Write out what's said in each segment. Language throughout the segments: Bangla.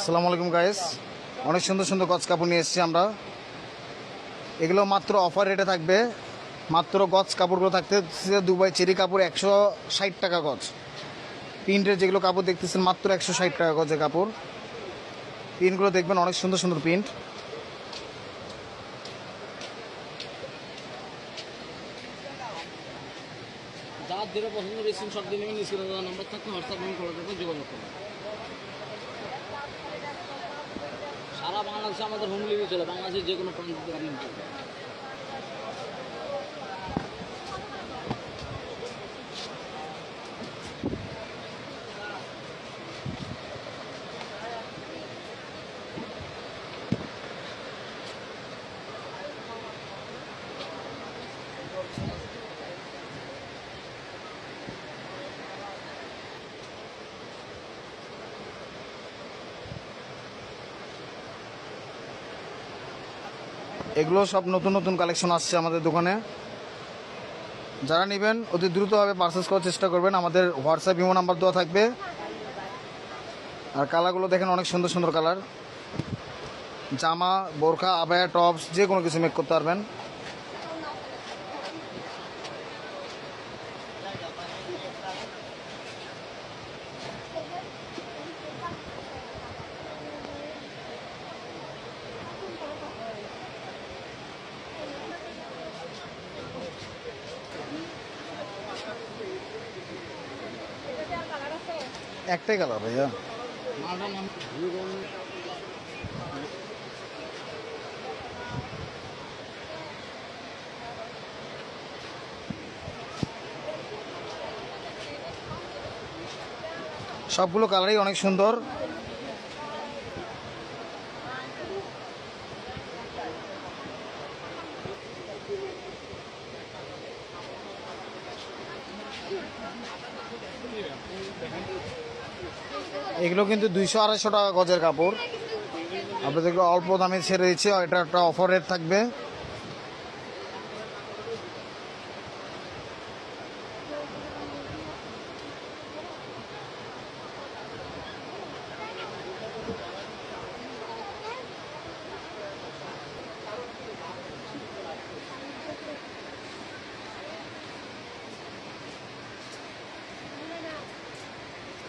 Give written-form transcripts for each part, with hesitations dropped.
আসসালামু আলাইকুম গাইস, অনেক সুন্দর সুন্দর গজ কাপড় নিয়ে এসেছি আমরা। এগুলো মাত্র অফার রেটে থাকবে। মাত্র গজ কাপড়গুলো থাকতে দুবাই চেরি কাপড় 160 টাকা গজ। প্রিন্টের যেগুলো কাপড় দেখতেছেন মাত্র 160 টাকা গজের কাপড়। প্রিন্টগুলো দেখবেন অনেক সুন্দর সুন্দর প্রিন্ট। যার যেটা পছন্দ স্ক্রিনশট দিয়ে নেবেন, স্ক্রিনে দেওয়া নাম্বার থাকতে হোয়াটসঅ্যাপ এবং কল করবেন, যোগাযোগ করবেন। সারা বাংলাদেশে আমাদের হোম ডেলিভারি চলে, বাংলাদেশের যে কোনো প্রান্ত থেকে আপনি নিতে পারবেন। এগুলো সব নতুন নতুন কালেকশন আসছে আমাদের দোকানে। যারা নেবেন অতি দ্রুতভাবে পারচেস করার চেষ্টা করবেন। আমাদের হোয়াটসঅ্যাপ ইমো নাম্বার দেওয়া থাকবে। আর কালারগুলো দেখেন অনেক সুন্দর সুন্দর কালার। জামা, বোরখা, আবায়া, টপস যে কোনো কিছু মেক করতে পারবেন। একটাই কালার ভাইয়া। মালটার নাম সবগুলো কালারই অনেক সুন্দর। এগুলো কিন্তু 200-250 টাকা গজের কাপড়। আপনাদেরকে অল্প দামে ছেড়ে দিচ্ছে। এটা একটা অফার রেট থাকবে।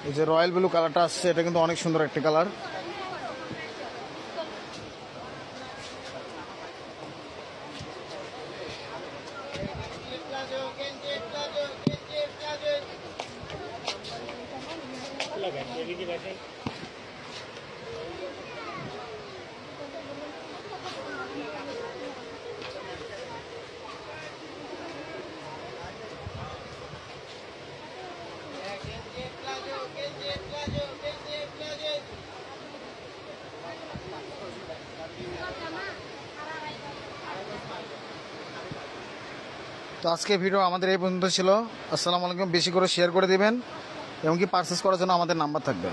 এই যে রয়্যাল ব্লু কালারটা আসছে, এটা কিন্তু অনেক সুন্দর একটা কালার। তো আজকে ভিডিও আমাদের এই পর্যন্ত ছিল। আসসালামু আলাইকুম। বেশি করে শেয়ার করে দিবেন এবং কি পারচেস করার জন্য আমাদের নাম্বার থাকবে।